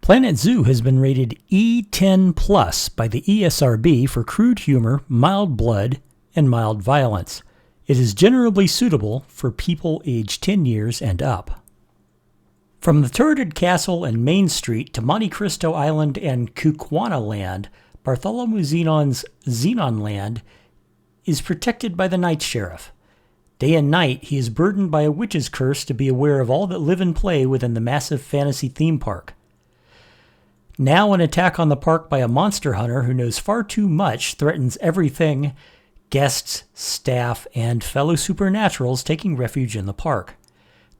Planet Zoo has been rated E10 Plus by the ESRB for crude humor, mild blood, and mild violence. It is generally suitable for people aged 10 years and up. From the turreted castle and Main Street to Monte Cristo Island and Kukwana Land, Bartholomew Zenon's Zenon Land is protected by the Night Sheriff. Day and night, he is burdened by a witch's curse to be aware of all that live and play within the massive fantasy theme park. Now an attack on the park by a monster hunter who knows far too much threatens everything, guests, staff, and fellow supernaturals taking refuge in the park.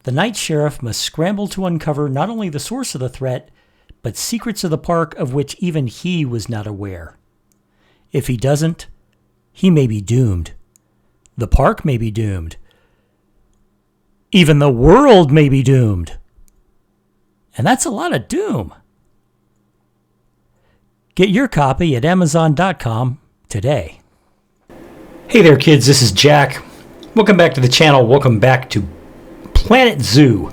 The Night Sheriff must scramble to uncover not only the source of the threat, but secrets of the park of which even he was not aware. If he doesn't, he may be doomed. The park may be doomed. Even the world may be doomed. And that's a lot of doom. Get your copy at Amazon.com today. Hey there, kids. This is Jack. Welcome back to the channel. Welcome back to Planet Zoo.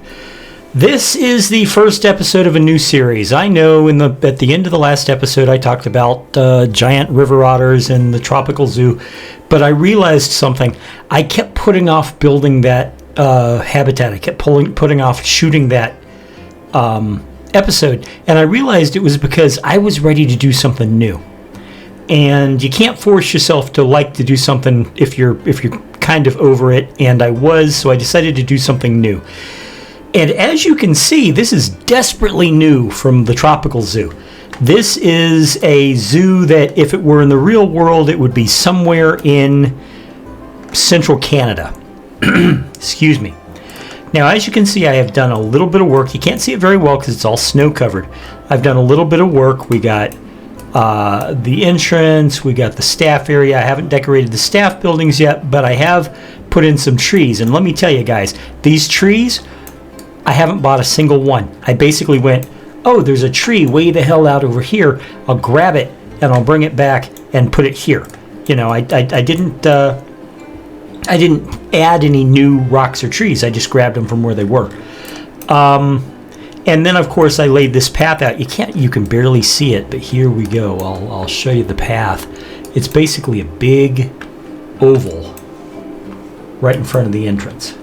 This is the first episode of a new series. I know at the end of the last episode I talked about giant river otters and the tropical zoo, but I realized something. I kept putting off building that habitat. I kept putting off shooting that episode, and I realized it was because I was ready to do something new. And you can't force yourself to like to do something if you're kind of over it, and I was, so I decided to do something new. And as you can see, this is desperately new from the tropical zoo. This is a zoo that if it were in the real world, it would be somewhere in central Canada. Excuse me. Now, as you can see, I have done a little bit of work. You can't see it very well because it's all snow covered. I've done a little bit of work. We got the entrance. We got the staff area. I haven't decorated the staff buildings yet, but I have put in some trees. And let me tell you guys, these trees, I haven't bought a single one. I basically went, oh, there's a tree way the hell out over here. I'll grab it and I'll bring it back and put it here. You know, I didn't add any new rocks or trees. I just grabbed them from where they were. And then, of course, I laid this path out. You can barely see it, but here we go. I'll show you the path. It's basically a big oval right in front of the entrance.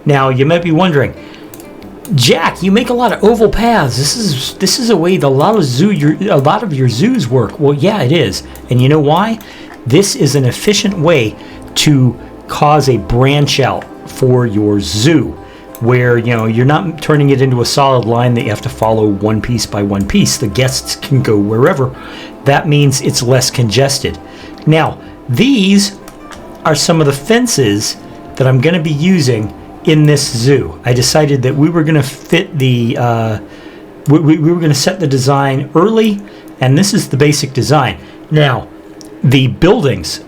Now, you might be wondering, Jack, you make a lot of oval paths. This is a way that a lot of your zoos work. Well, yeah, it is. And you know why? This is an efficient way to cause a branch out for your zoo, where you're not turning it into a solid line that you have to follow one piece by one piece. The guests can go wherever. That means it's less congested. Now, these are some of the fences that I'm going to be using in this zoo. I decided that we were going to fit the we were going to set the design early, and this is the basic design. Now, the buildings,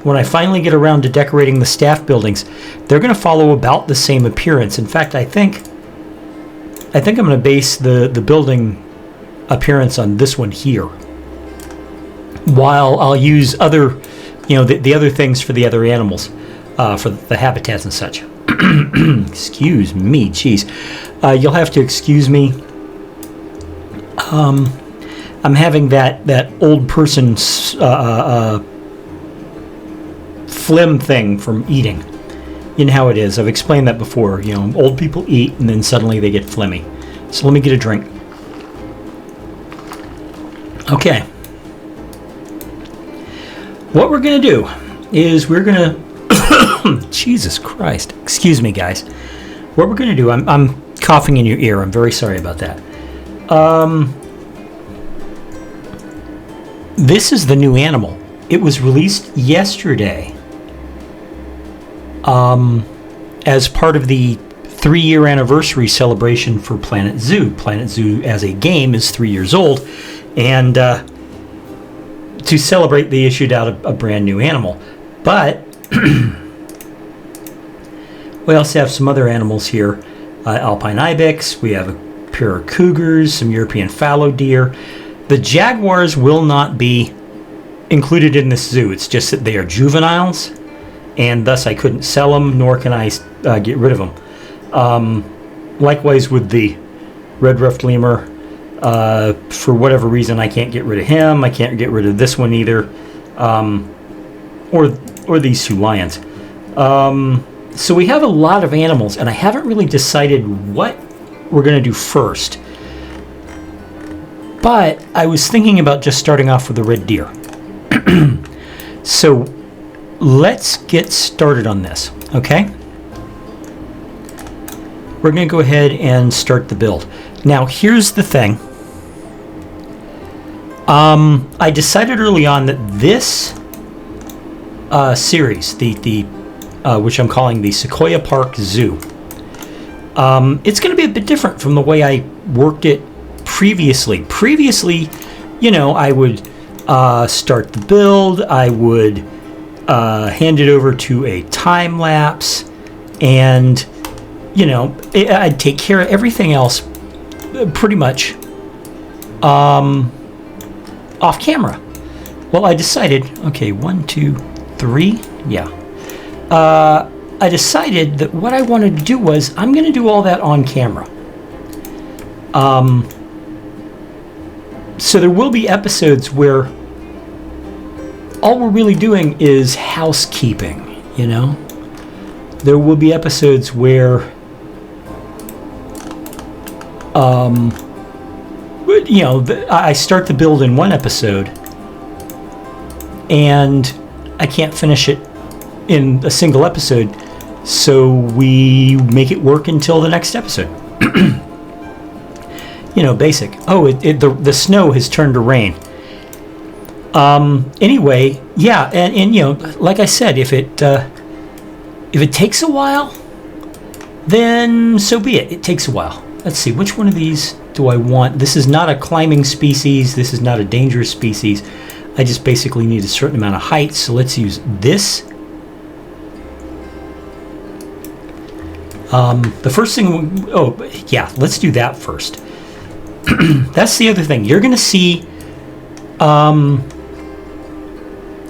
when I finally get around to decorating the staff buildings, they're going to follow about the same appearance. In fact, I think I'm going to base the building appearance on this one here, while I'll use other, the other things for the other animals, for the habitats and such. Excuse me, jeez. You'll have to excuse me. I'm having that old person's phlegm thing from eating. You know how it is. I've explained that before. Old people eat and then suddenly they get phlegmy. So let me get a drink. Okay. What we're going to do is we're going to Jesus Christ. Excuse me, guys. What we're going to do, I'm coughing in your ear. I'm very sorry about that. This is the new animal. It was released yesterday as part of the 3-year anniversary celebration for Planet Zoo. Planet Zoo as a game is 3 years old, and to celebrate, they issued out a brand new animal. But we also have some other animals here. Alpine ibex, we have a pair of cougars, some European fallow deer. The jaguars will not be included in this zoo. It's just that they are juveniles, and thus I couldn't sell them, nor can I get rid of them. Likewise with the red ruffed lemur. For whatever reason, I can't get rid of him. I can't get rid of this one either, or these two lions. So we have a lot of animals, and I haven't really decided what we're going to do first. But I was thinking about just starting off with the red deer. So let's get started on this, okay? We're going to go ahead and start the build. Now, here's the thing. I decided early on that this series, which I'm calling the Sequoia Park Zoo, it's going to be a bit different from the way I worked it previously. Previously, I would start the build, I would hand it over to a time lapse, and I'd take care of everything else pretty much off camera. Well, I decided, okay, 1, 2, 3, yeah. I decided that what I wanted to do was I'm going to do all that on camera. So there will be episodes where all we're really doing is housekeeping, There will be episodes where I start the build in one episode and I can't finish it in a single episode, so we make it work until the next episode. Basic. Oh, the snow has turned to rain. Anyway, yeah, and like I said, if it takes a while, then so be it. It takes a while. Let's see, which one of these do I want? This is not a climbing species. This is not a dangerous species. I just basically need a certain amount of height, so let's use this. The first thing, let's do that first. That's the other thing. You're going to see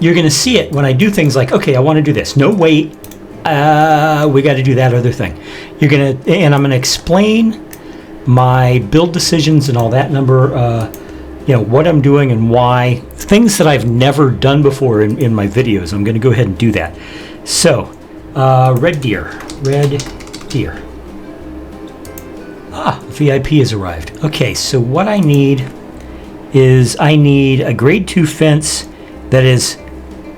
it when I do things like, okay, I want to do this. No, wait. We got to do that other thing. And I'm going to explain my build decisions and all that what I'm doing and why. Things that I've never done before in my videos. I'm going to go ahead and do that. So, red deer. VIP has arrived. Okay, so what I need is a grade 2 fence that is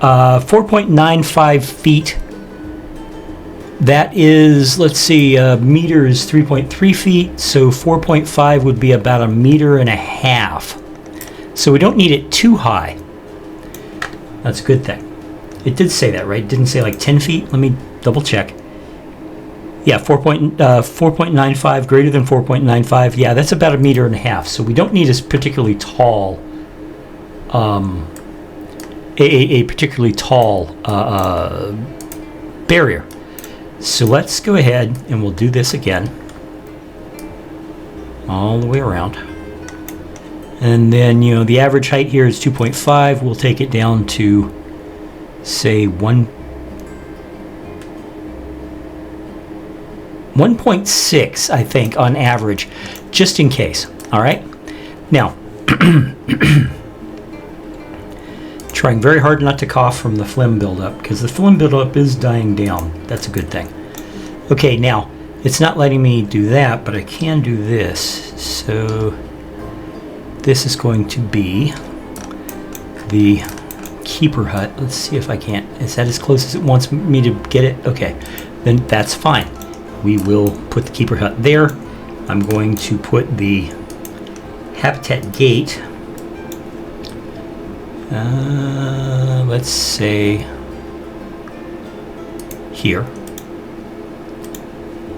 4.95 feet. That is, let's see, meter is 3.3 feet, so 4.5 would be about 1.5 meters. So we don't need it too high. That's a good thing. It did say that, right? It didn't say like 10 feet? Let me double check. Yeah, 4.95, greater than 4.95. Yeah, that's about 1.5 meters. So we don't need a particularly tall, a particularly tall barrier. So let's go ahead and we'll do this again, all the way around. And then, the average height here is 2.5. We'll take it down to, say, 1.6, I think, on average, just in case. All right? Now, trying very hard not to cough from the phlegm buildup, because the phlegm buildup is dying down. That's a good thing. Okay, now, it's not letting me do that, but I can do this. So, this is going to be the keeper hut. Let's see if I can't. Is that as close as it wants me to get it? Okay, then that's fine. We will put the keeper hut there. I'm going to put the habitat gate, let's say here.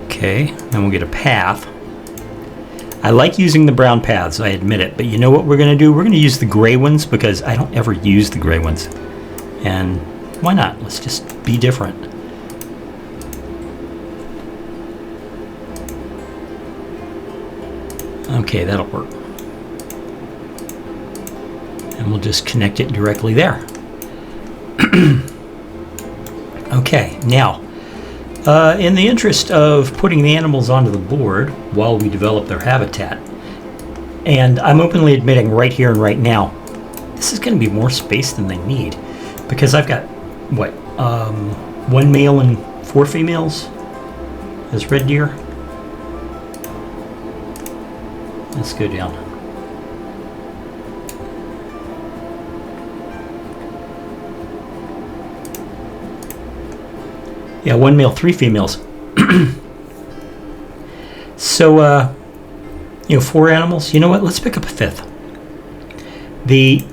Okay, then we'll get a path. I like using the brown paths, I admit it, but you know what we're going to do? We're going to use the gray ones because I don't ever use the gray ones. And why not? Let's just be different. Okay, that'll work. And we'll just connect it directly there. Okay, now, In the interest of putting the animals onto the board while we develop their habitat, and I'm openly admitting right here and right now, this is going to be more space than they need, because I've got, what, 1 male and 4 females as red deer. Let's go down. Yeah, 1 male, 3 females. So, 4 animals. You know what? Let's pick up a 5th. The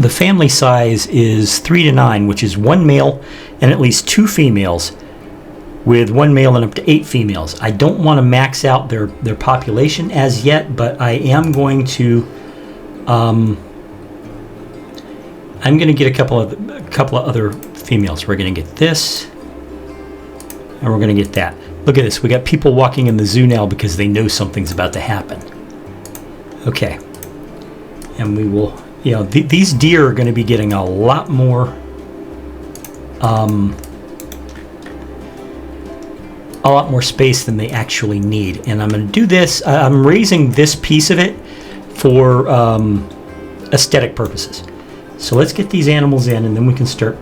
family size is 3 to 9, which is 1 male and at least 2 females, with 1 male and up to 8 females. I don't want to max out their population as yet, but I am going to. I'm going to get a couple of other females. We're going to get this, and we're going to get that. Look at this. We got people walking in the zoo now because they know something's about to happen. Okay, and we will. These deer are going to be getting a lot more. A lot more space than they actually need, and I'm going to do this. I'm raising this piece of it for aesthetic purposes. So let's get these animals in, and then we can start.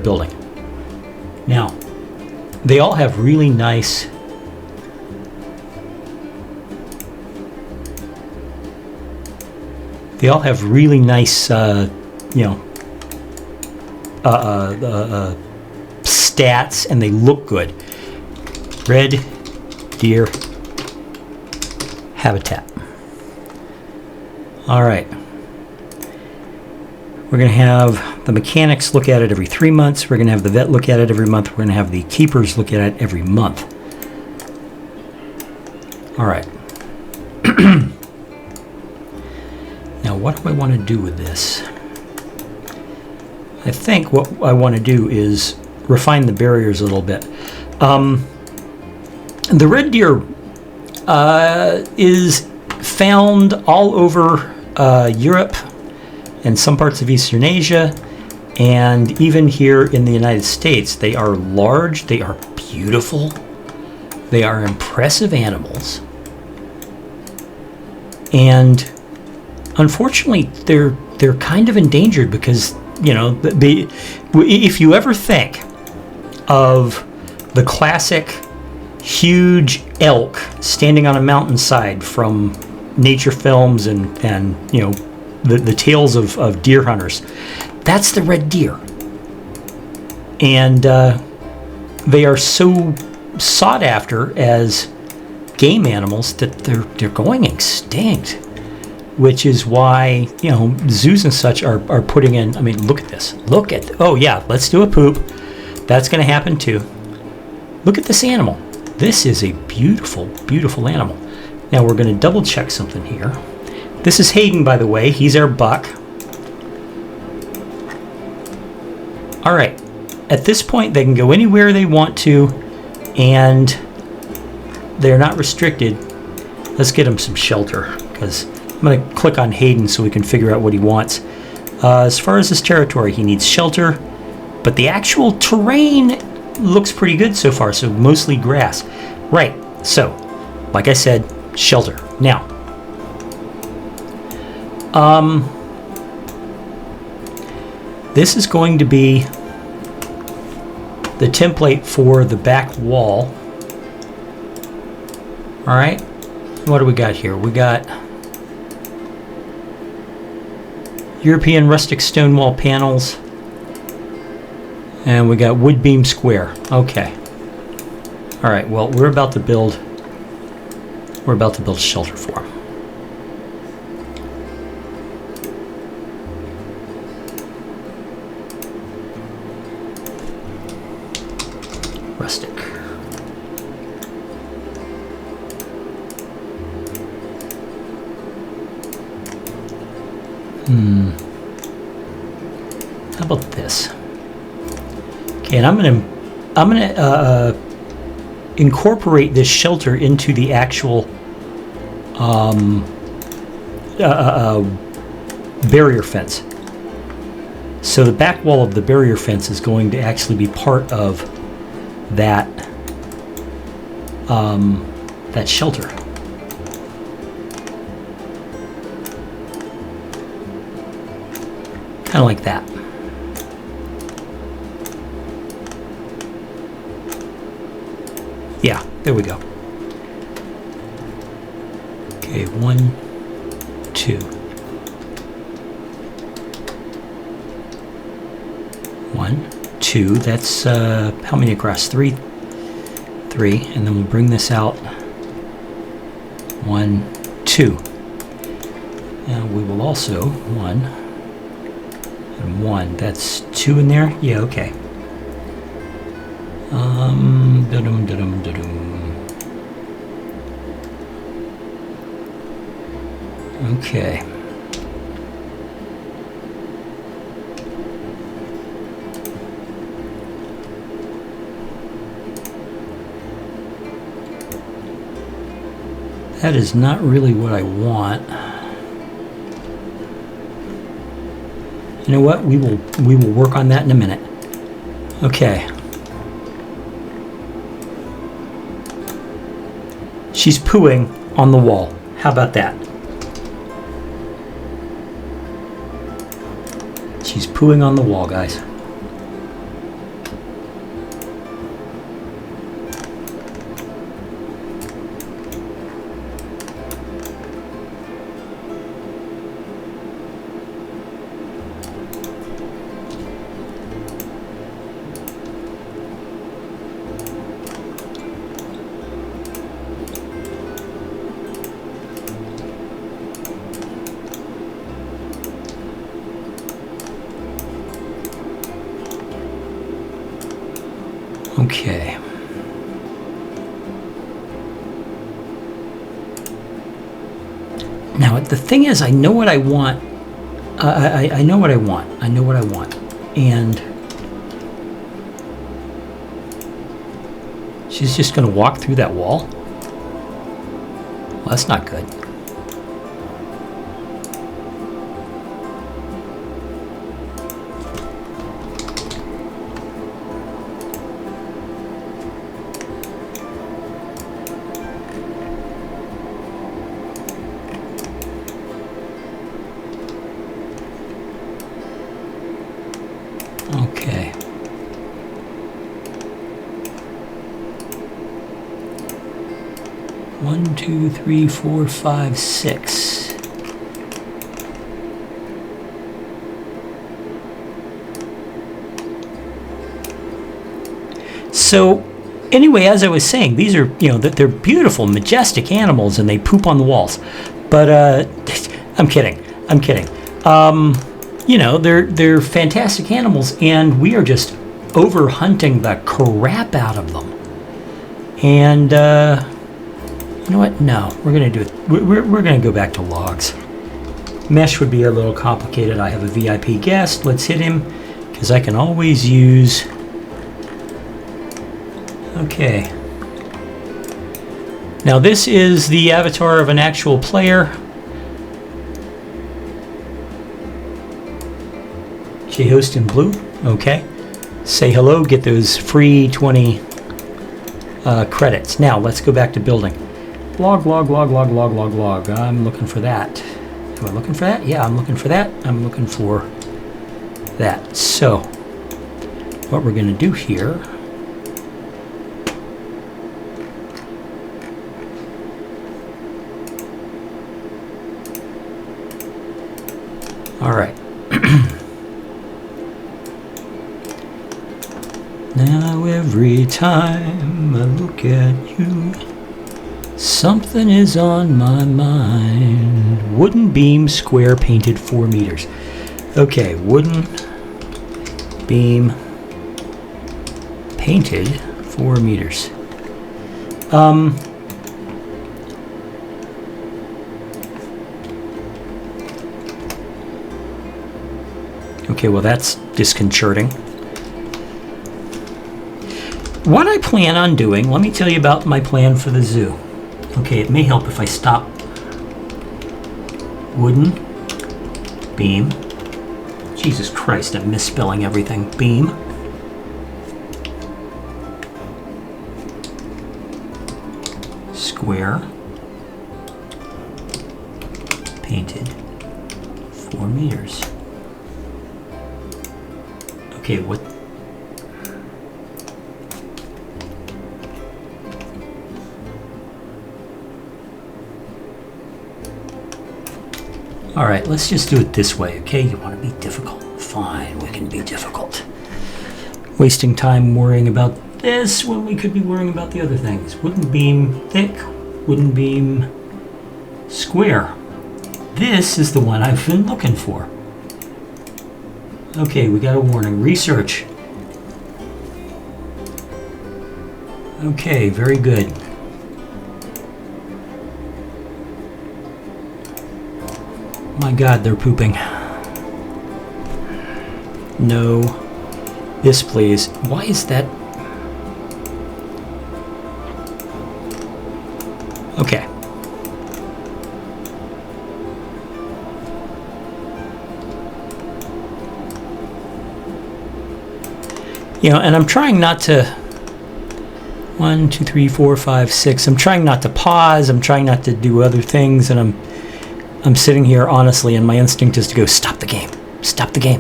Building. Now, they all have really nice. They all have really nice, stats, and they look good. Red deer habitat. All right. We're going to have the mechanics look at it every 3 months. We're going to have the vet look at it every month. We're going to have the keepers look at it every month. All right. Now, what do I want to do with this? I think what I want to do is refine the barriers a little bit. The red deer is found all over Europe and some parts of Eastern Asia, and even here in the United States. They are large, they are beautiful, they are impressive animals, and unfortunately they're kind of endangered because, if you ever think of the classic huge elk standing on a mountainside from nature films and the tales of deer hunters, that's the red deer. And they are so sought after as game animals that they're going extinct, which is why zoos and such are putting in. I mean, look at this. Oh yeah, let's do a poop. That's going to happen too. Look at this animal. This is a beautiful, beautiful animal. Now we're going to double check something here. This is Hayden, by the way. He's our buck. All right. At this point, they can go anywhere they want to, and they're not restricted. Let's get him some shelter, because I'm going to click on Hayden so we can figure out what he wants. As far as his territory, he needs shelter, but the actual terrain looks pretty good so far, so mostly grass. Right. So, like I said, shelter. Now, this is going to be the template for the back wall. All right. What do we got here? We got European rustic stone wall panels, and we got wood beam square. Okay. All right. Well, we're about to build shelter for them. Rustic. How about this? Okay, and I'm gonna incorporate this shelter into the actual barrier fence. So the back wall of the barrier fence is going to actually be part of that that shelter. Kind of like that. Yeah, there we go. Okay, 1, 2. 1, 2. That's how many across? 3. 3, and then we'll bring this out. 1, 2. Now we will also 1 and 1. That's 2 in there. Yeah, okay. Okay. That is not really what I want. You know what? We will work on that in a minute. Okay. She's pooing on the wall. How about that? She's pooing on the wall, guys. Okay. Now, the thing is, I know what I want. I know what I want. I know what I want. And she's just going to walk through that wall? Well, that's not good. Okay. One, two, three, four, five, 6. So, anyway, as I was saying, these are, they're beautiful, majestic animals, and they poop on the walls. But I'm kidding. I'm kidding. They're fantastic animals, and we are just over hunting the crap out of them. And you know what? No, we're gonna do it. We're gonna go back to logs. Mesh would be a little complicated. I have a VIP guest. Let's hit him, because I can always use. Okay. Now this is the avatar of an actual player. J-Host in blue. Okay. Say hello. Get those free 20 credits. Now let's go back to building. Log. I'm looking for that. Am I looking for that? Yeah, I'm looking for that. I'm looking for that. So, what we're going to do here. All right. Now every time I look at you, something is on my mind. Wooden beam, square, painted 4 meters. Okay, wooden beam, painted 4 meters. Okay, well that's disconcerting. What I plan on doing, let me tell you about my plan for the zoo. Okay, it may help if I stop. Wooden beam, Jesus Christ, I'm misspelling everything. Beam. Square. Painted. 4 meters. Okay, what? All right, let's just do it this way, okay? You want to be difficult? Fine, we can be difficult. Wasting time worrying about this when we could be worrying about the other things. Wooden beam thick, wooden beam square. This is the one I've been looking for. Okay, we got a warning. Research. Okay, very good. My God, they're pooping. No. This, please. Why is that? Okay. You know, and I'm trying not to 1, 2, 3, 4, 5, 6. I'm trying not to pause. I'm trying not to do other things, and I'm sitting here honestly, and my instinct is to go stop the game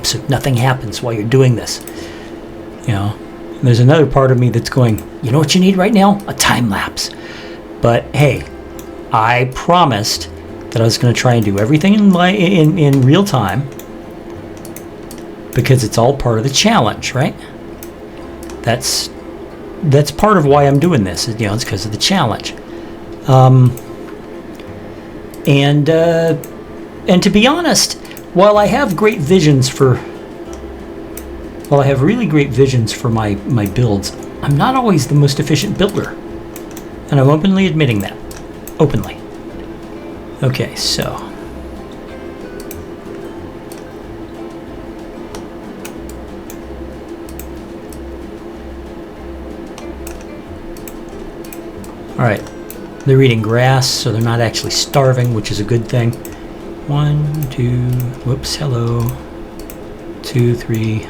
so nothing happens while you're doing this. You know, and there's another part of me that's going, you know what you need right now? A time lapse. But hey, I promised that I was going to try and do everything in real time because it's all part of the challenge, right? That's part of why I'm doing this. You know, it's because of the challenge. And to be honest, while I have really great visions for my builds, I'm not always the most efficient builder. And I'm openly admitting that. Openly. Okay, so. Alright. They're eating grass, so they're not actually starving, which is a good thing. 1, 2, whoops, hello. 2, 3,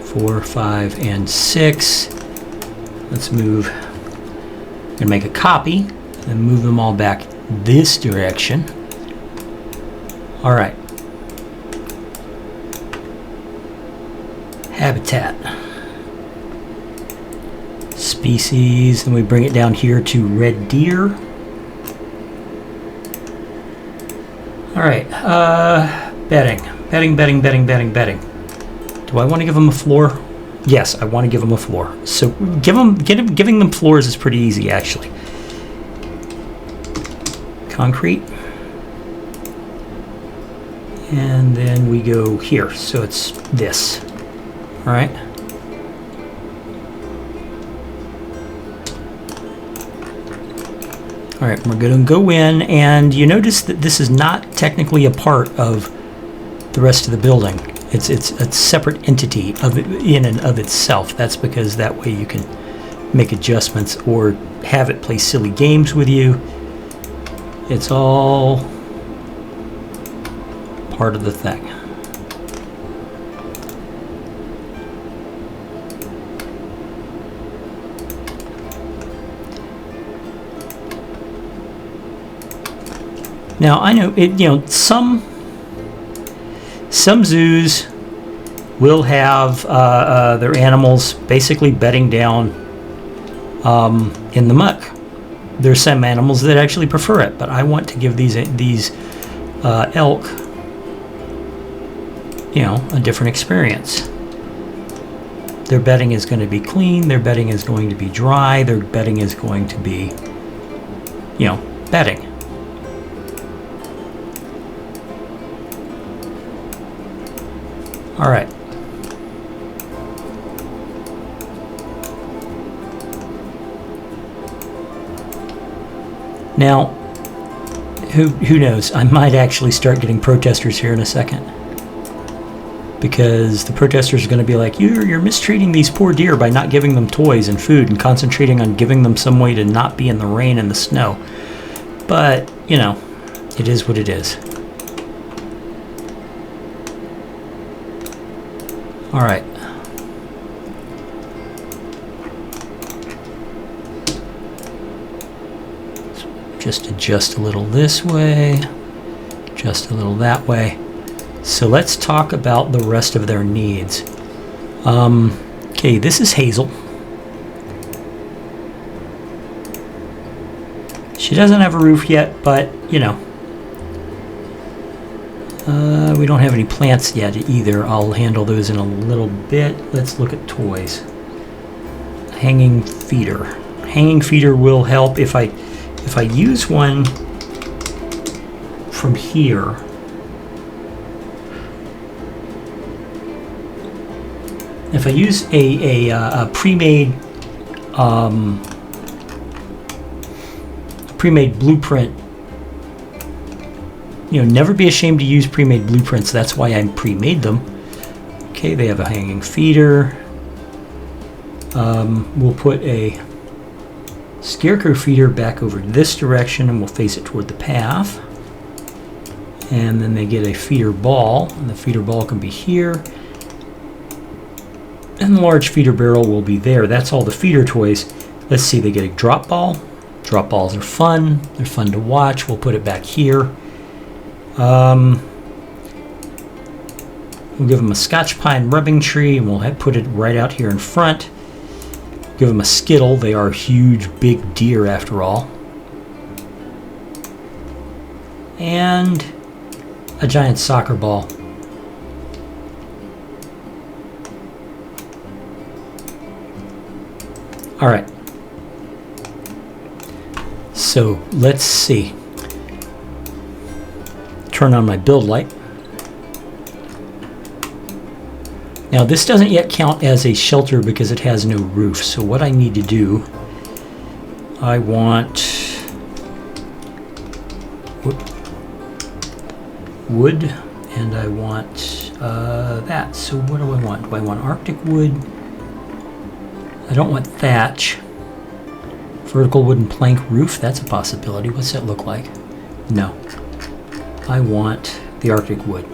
4, 5, and 6. Let's move. I'm gonna make a copy and move them all back this direction. All right. Habitat. Species, and we bring it down here to red deer. All right, bedding. Do I want to give them a floor? Yes, I want to give them a floor. So giving them floors is pretty easy, actually. Concrete. And then we go here, so it's this. All right. All right, we're going to go in, and you notice that this is not technically a part of the rest of the building. It's a separate entity in and of itself. That's because that way you can make adjustments or have it play silly games with you. It's all part of the thing. Now I know it. You know, some zoos will have their animals basically bedding down in the muck. There's some animals that actually prefer it, but I want to give these elk, you know, a different experience. Their bedding is going to be clean. Their bedding is going to be dry. Their bedding is going to be, you know, bedding. All right. Now, who knows? I might actually start getting protesters here in a second, because the protesters are going to be like, "You're mistreating these poor deer by not giving them toys and food and concentrating on giving them some way to not be in the rain and the snow." But you know, it is what it is. All right. Just adjust a little this way, just a little that way. So let's talk about the rest of their needs. Okay, this is Hazel. She doesn't have a roof yet, but you know, we don't have any plants yet either. I'll handle those in a little bit. Let's look at toys. Hanging feeder. Hanging feeder will help if I use one from here. If I use a pre-made blueprint, you know, never be ashamed to use pre-made blueprints. That's why I pre-made them. Okay, they have a hanging feeder. We'll put a scarecrow feeder back over this direction, and we'll face it toward the path. And then they get a feeder ball, and the feeder ball can be here. And the large feeder barrel will be there. That's all the feeder toys. Let's see, they get a drop ball. Drop balls are fun. They're fun to watch. We'll put it back here. We'll give them a Scotch pine rubbing tree, and we'll put it right out here in front. Give them a skittle. They are huge, big deer after all. And a giant soccer ball. All right. So let's see. Turn on my build light. Now this doesn't yet count as a shelter because it has no roof. So what I need to do, I want wood, and I want that. So what do I want? Do I want Arctic wood? I don't want thatch. Vertical wooden plank roof, that's a possibility. What's that look like? No. I want the Arctic wood.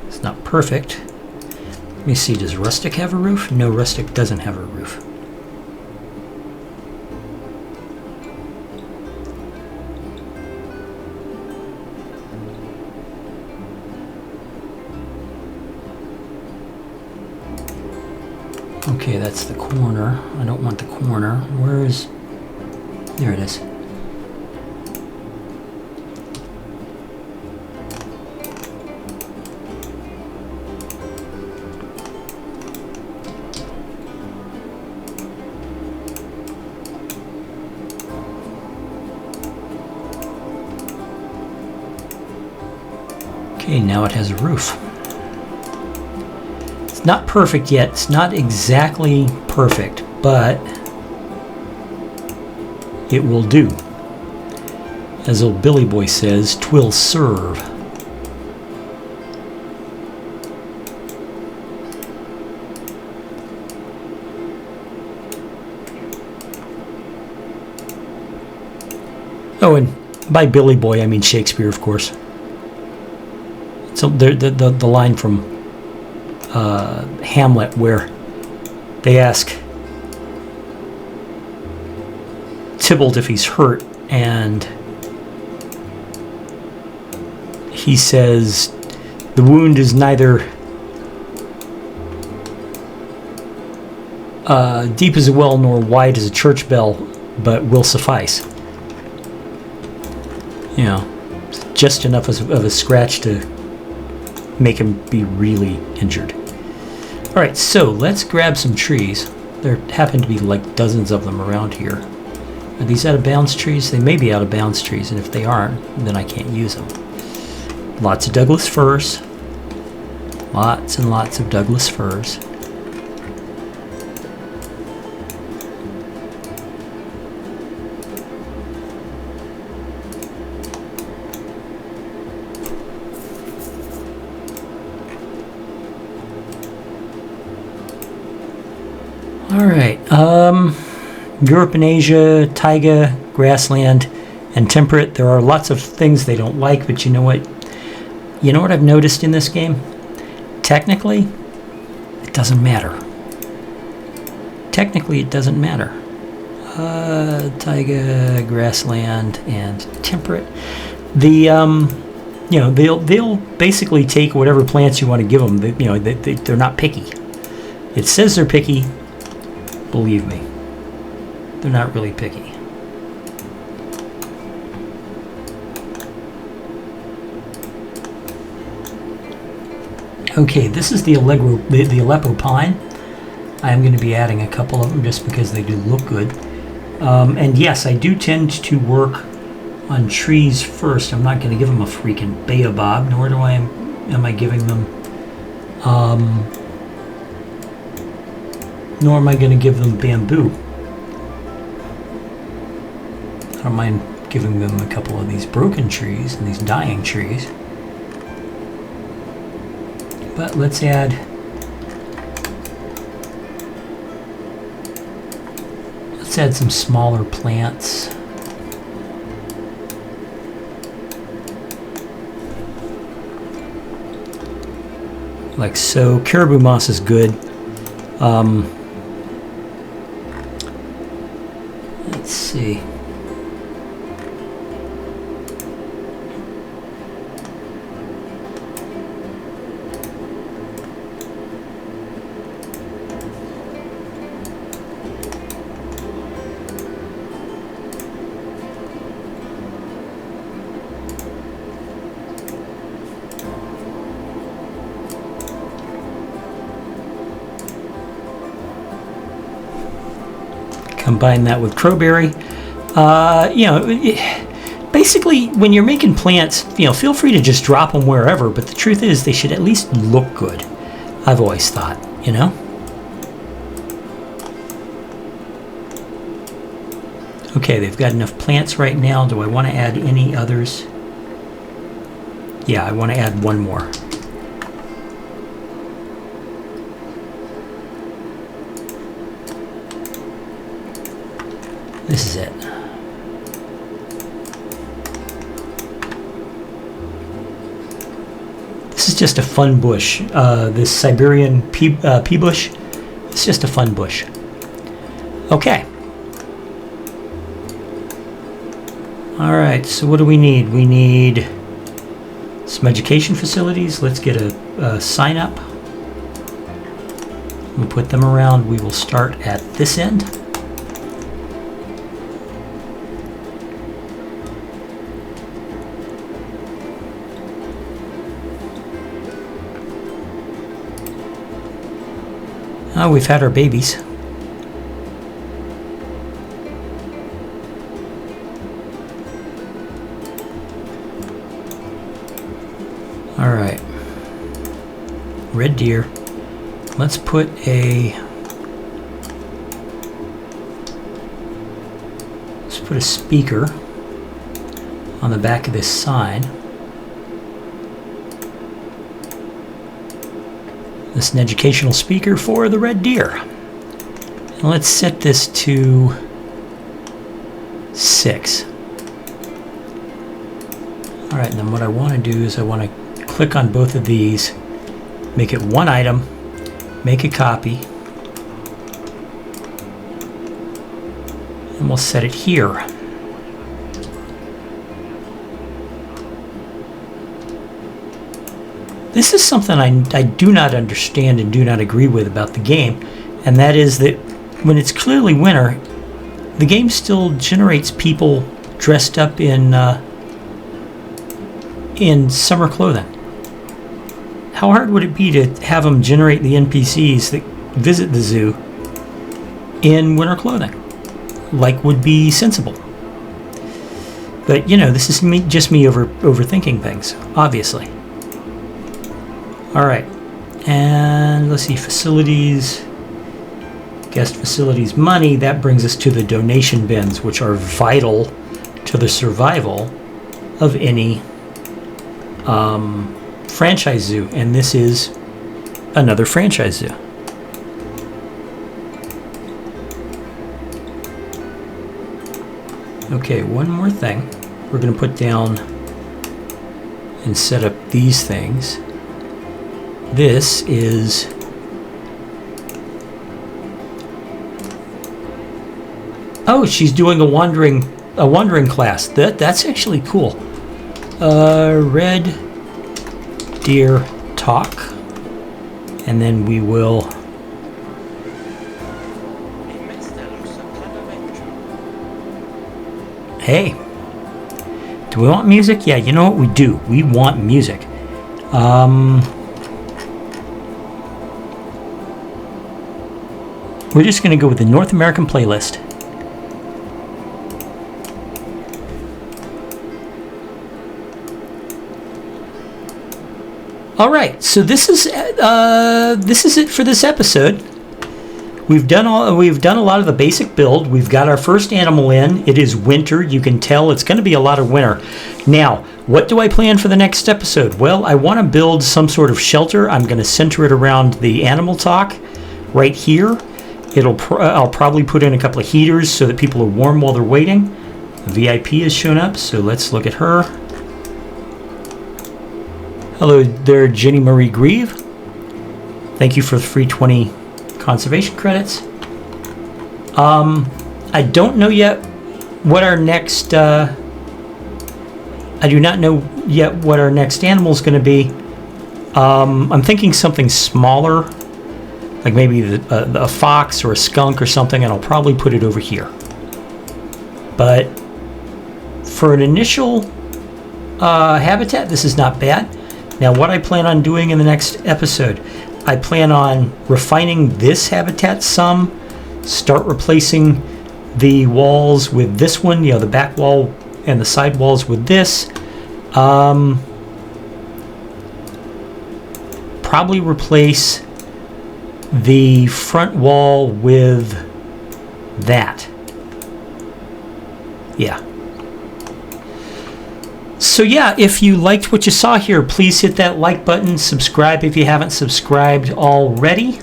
It's not perfect. Let me see, does rustic have a roof? No, rustic doesn't have a roof. Okay, that's the corner. I don't want the corner. Where is... There it is. Okay, now it has a roof. Not perfect yet. It's not exactly perfect, but it will do. As old Billy Boy says, 'twill serve. Oh, and by Billy Boy, I mean Shakespeare, of course. So the line from Hamlet, where they ask Tybalt if he's hurt, and he says the wound is neither deep as a well nor wide as a church bell, but will suffice. You know, just enough of a scratch to make him be really injured. All right, so let's grab some trees. There happen to be like dozens of them around here. Are these out of bounds trees? They may be out of bounds trees, and if they aren't, then I can't use them. Lots of Douglas firs. Lots and lots of Douglas firs. All right, Europe and Asia, taiga, grassland, and temperate. There are lots of things they don't like, but you know what? You know what I've noticed in this game? Technically, doesn't matter. Technically, it doesn't matter. Taiga, grassland, and temperate. The they'll basically take whatever plants you want to give them. They're not picky. It says they're picky. Believe me, they're not really picky. Okay, this is the Aleppo pine. I'm going to be adding a couple of them just because they do look good. And yes, I do tend to work on trees first. I'm not going to give them a freaking baobab, nor am I giving them, nor am I going to give them bamboo. I don't mind giving them a couple of these broken trees and these dying trees. But let's add some smaller plants. Like so. Caribou moss is good. Let's see. Combine that with crowberry. Basically, when you're making plants, feel free to just drop them wherever, but the truth is they should at least look good. I've always thought, Okay, they've got enough plants right now. Do I want to add any others? Yeah, I want to add one more. This is it. This is just a fun bush. This Siberian pea bush, it's just a fun bush. Okay. All right, so what do we need? We need some education facilities. Let's get a sign up. We'll put them around. We will start at this end. Oh, we've had our babies. All right. Red deer. Let's put a speaker on the back of this sign. This is an educational speaker for the red deer. And let's set this to 6. All right, and then what I want to do is I want to click on both of these, make it one item, make a copy, and we'll set it here. This is something I do not understand and do not agree with about the game, and that is that when it's clearly winter, the game still generates people dressed up in summer clothing. How hard would it be to have them generate the NPCs that visit the zoo in winter clothing? Like would be sensible. But this is just me overthinking things, obviously. All right, and let's see, facilities, guest facilities, money. That brings us to the donation bins, which are vital to the survival of any franchise zoo, and this is another franchise zoo. Okay, one more thing. We're going to put down and set up these things. This is Oh, she's doing a wandering class. That's actually cool. Red deer talk, and then we will. Hey, do we want music? Yeah, you know what we do. We want music. We're just going to go with the North American playlist. All right, so this is it for this episode. We've done a lot of the basic build. We've got our first animal in. It is winter. You can tell it's going to be a lot of winter. Now, what do I plan for the next episode? Well, I want to build some sort of shelter. I'm going to center it around the animal talk right here. I'll probably put in a couple of heaters so that people are warm while they're waiting. VIP has shown up, so let's look at her. Hello there, Jenny Marie Grieve. Thank you for the free 20 conservation credits. I don't know yet what our next. I do not know yet what our next animal is going to be. I'm thinking something smaller, like maybe a fox or a skunk or something, and I'll probably put it over here. But for an initial habitat, this is not bad. Now, what I plan on doing in the next episode, I plan on refining this habitat some, start replacing the walls with this one, the back wall and the side walls with this. Probably replace the front wall with that. Yeah. So yeah, if you liked what you saw here, please hit that like button, subscribe if you haven't subscribed already.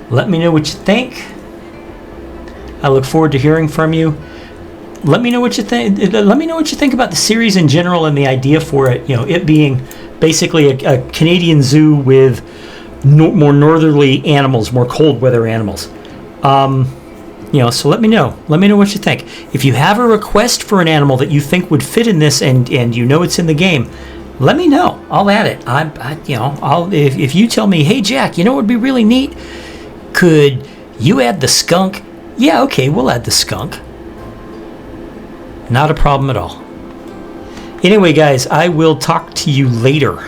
Let me know what you think. I look forward to hearing from you. Let me know what you think. Let me know what you think about the series in general and the idea for it. It being basically a Canadian zoo with more northerly animals, more cold weather animals. So let me know. Let me know what you think. If you have a request for an animal that you think would fit in this, and it's in the game, let me know. I'll add it. If you tell me, hey Jack, what would be really neat? Could you add the skunk? Yeah, okay, we'll add the skunk. Not a problem at all. Anyway, guys, I will talk to you later.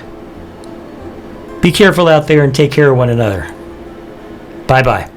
Be careful out there and take care of one another. Bye-bye.